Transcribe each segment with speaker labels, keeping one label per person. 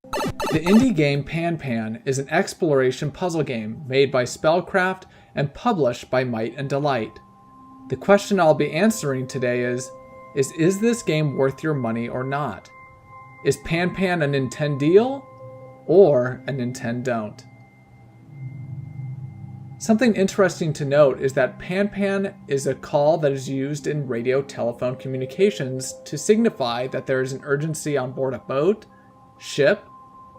Speaker 1: The indie game Pan Pan is an exploration puzzle game made by Spellcraft and published by Might and Delight. The question I'll be answering today is this game worth your money or not? Is Pan Pan a Nintendeal or a Nintendon't? Something interesting to note is that Pan Pan is a call that is used in radio telephone communications to signify that there is an urgency on board a boat, ship,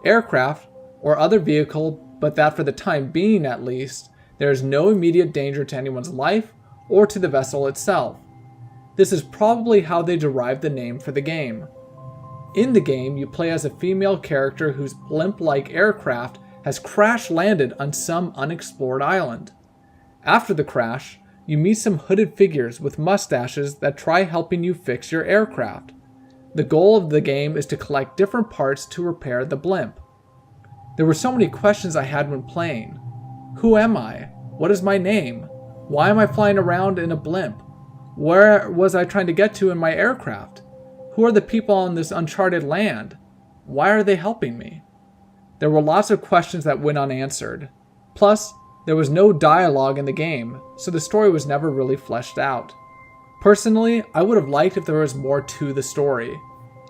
Speaker 1: aircraft, or other vehicle, but that for the time being at least, there is no immediate danger to anyone's life or to the vessel itself. This is probably how they derived the name for the game. In the game, you play as a female character whose blimp-like aircraft has crash-landed on some unexplored island. After the crash, you meet some hooded figures with mustaches that try helping you fix your aircraft. The goal of the game is to collect different parts to repair the blimp. There were so many questions I had when playing. Who am I? What is my name? Why am I flying around in a blimp? Where was I trying to get to in my aircraft? Who are the people on this uncharted land? Why are they helping me? There were lots of questions that went unanswered. Plus, there was no dialogue in the game, so the story was never really fleshed out. Personally, I would have liked if there was more to the story.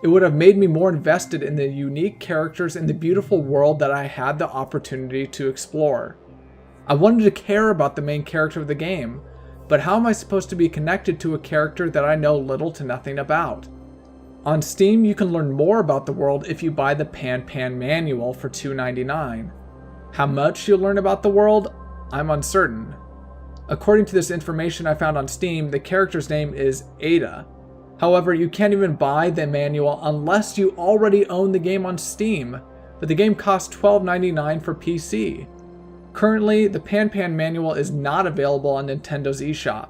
Speaker 1: It would have made me more invested in the unique characters and the beautiful world that I had the opportunity to explore. I wanted to care about the main character of the game, but how am I supposed to be connected to a character that I know little to nothing about? On Steam, you can learn more about the world if you buy the Pan Pan manual for $2.99. How much you'll learn about the world, I'm uncertain. According to this information I found on Steam, the character's name is Ada. However, you can't even buy the manual unless you already own the game on Steam, but the game costs $12.99 for PC. Currently, the Pan Pan manual is not available on Nintendo's eShop.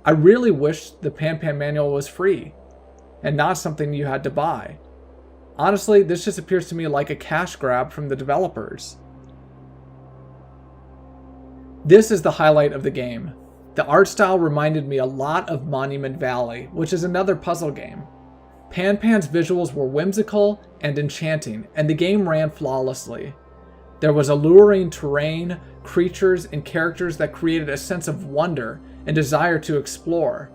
Speaker 1: I really wish the Pan Pan manual was free and not something you had to buy. Honestly, this just appears to me like a cash grab from the developers. This is the highlight of the game. The art style reminded me a lot of Monument Valley, which is another puzzle game. Pan Pan's visuals were whimsical and enchanting, and the game ran flawlessly. There was alluring terrain, creatures, and characters that created a sense of wonder and desire to explore.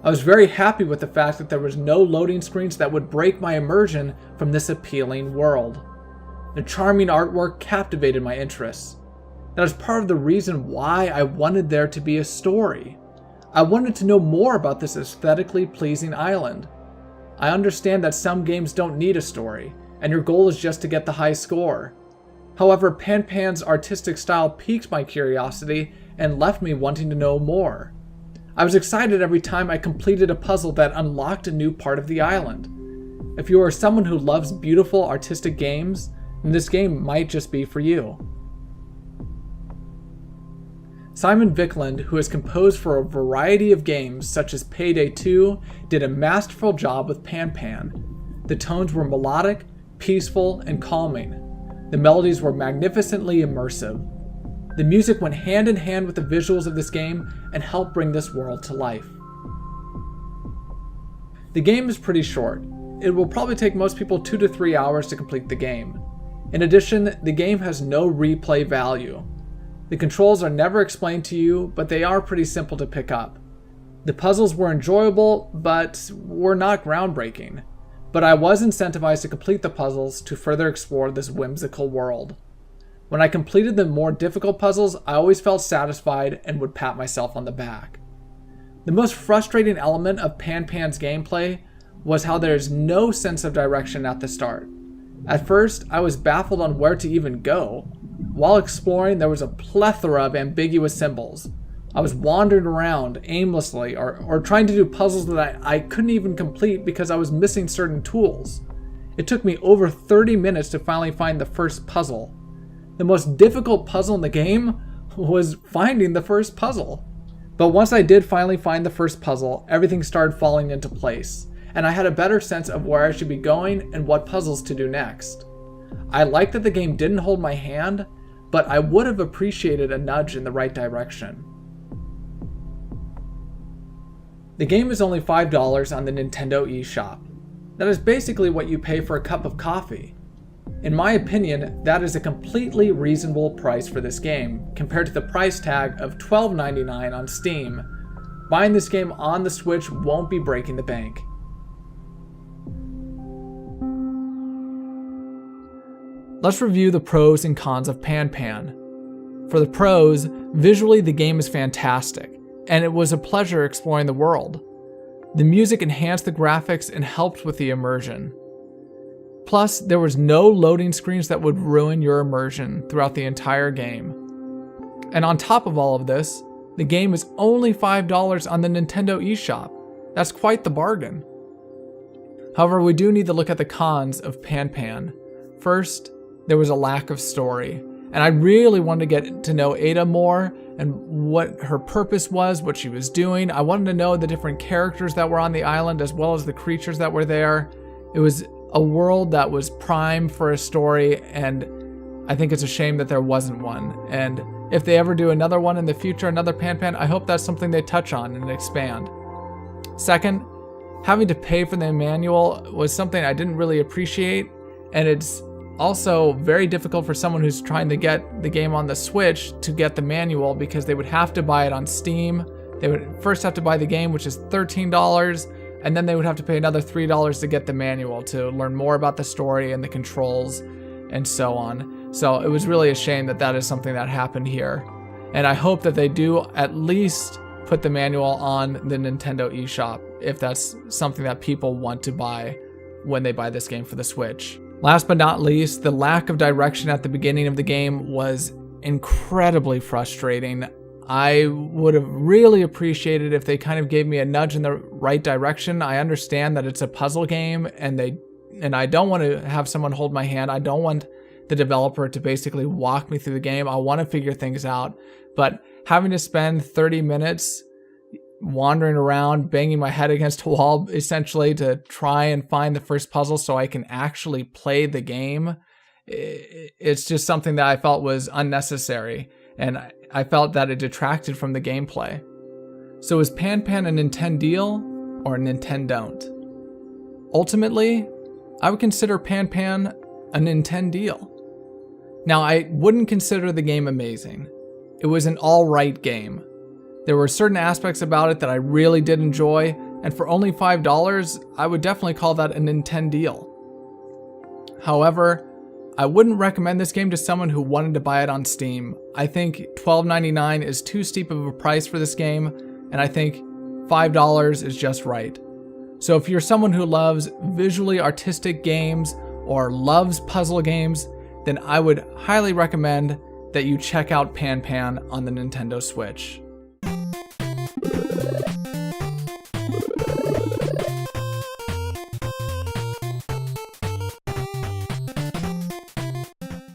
Speaker 1: I was very happy with the fact that there was no loading screens that would break my immersion from this appealing world. The charming artwork captivated my interests. That is part of the reason why I wanted there to be a story. I wanted to know more about this aesthetically pleasing island. I understand that some games don't need a story, and your goal is just to get the high score. However, Pan Pan's artistic style piqued my curiosity and left me wanting to know more. I was excited every time I completed a puzzle that unlocked a new part of the island. If you are someone who loves beautiful artistic games, then this game might just be for you. Simon Viklund, who has composed for a variety of games such as Payday 2, did a masterful job with Pan Pan. The tones were melodic, peaceful, and calming. The melodies were magnificently immersive. The music went hand in hand with the visuals of this game and helped bring this world to life. The game is pretty short. It will probably take most people 2 to 3 hours to complete the game. In addition, the game has no replay value. The controls are never explained to you, but they are pretty simple to pick up. The puzzles were enjoyable, but were not groundbreaking. But I was incentivized to complete the puzzles to further explore this whimsical world. When I completed the more difficult puzzles, I always felt satisfied and would pat myself on the back. The most frustrating element of Pan Pan's gameplay was how there is no sense of direction at the start. At first, I was baffled on where to even go. While exploring, there was a plethora of ambiguous symbols. I was wandering around aimlessly or trying to do puzzles that I couldn't even complete because I was missing certain tools. It took me over 30 minutes to finally find the first puzzle. The most difficult puzzle in the game was finding the first puzzle. But once I did finally find the first puzzle, everything started falling into place, and I had a better sense of where I should be going and what puzzles to do next. I liked that the game didn't hold my hand, but I would have appreciated a nudge in the right direction. The game is only $5 on the Nintendo eShop. That is basically what you pay for a cup of coffee. In my opinion, that is a completely reasonable price for this game, compared to the price tag of $12.99 on Steam. Buying this game on the Switch won't be breaking the bank. Let's review the pros and cons of Pan Pan. For the pros, visually the game is fantastic, and it was a pleasure exploring the world. The music enhanced the graphics and helped with the immersion. Plus, there was no loading screens that would ruin your immersion throughout the entire game. And on top of all of this, the game is only $5 on the Nintendo eShop. That's quite the bargain. However, we do need to look at the cons of Pan Pan. First, there was a lack of story, and I really wanted to get to know Ada more and what her purpose was, what she was doing. I wanted to know the different characters that were on the island as well as the creatures that were there. It was a world that was prime for a story, and I think it's a shame that there wasn't one. And if they ever do another one in the future, another Pan Pan, I hope that's something they touch on and expand. Second, having to pay for the manual was something I didn't really appreciate, and it's also very difficult for someone who's trying to get the game on the Switch to get the manual, because they would have to buy it on Steam. They would first have to buy the game, which is $13, and then they would have to pay another $3 to get the manual to learn more about the story and the controls and so on. So it was really a shame that that is something that happened here. And I hope that they do at least put the manual on the Nintendo eShop if that's something that people want to buy when they buy this game for the Switch. Last but not least, the lack of direction at the beginning of the game was incredibly frustrating. I would have really appreciated if they kind of gave me a nudge in the right direction. I understand that it's a puzzle game, and I don't want to have someone hold my hand. I don't want the developer to basically walk me through the game. I want to figure things out, but having to spend 30 minutes wandering around, banging my head against a wall, essentially, to try and find the first puzzle so I can actually play the game, it's just something that I felt was unnecessary, and I felt that it detracted from the gameplay. So is Pan Pan a Nintendeal or a Nintendon't? Ultimately, I would consider Pan Pan a Nintendeal. Now, I wouldn't consider the game amazing. It was an alright game. There were certain aspects about it that I really did enjoy, and for only $5, I would definitely call that a Nintendeal. However, I wouldn't recommend this game to someone who wanted to buy it on Steam. I think $12.99 is too steep of a price for this game, and I think $5 is just right. So if you're someone who loves visually artistic games or loves puzzle games, then I would highly recommend that you check out Pan Pan on the Nintendo Switch.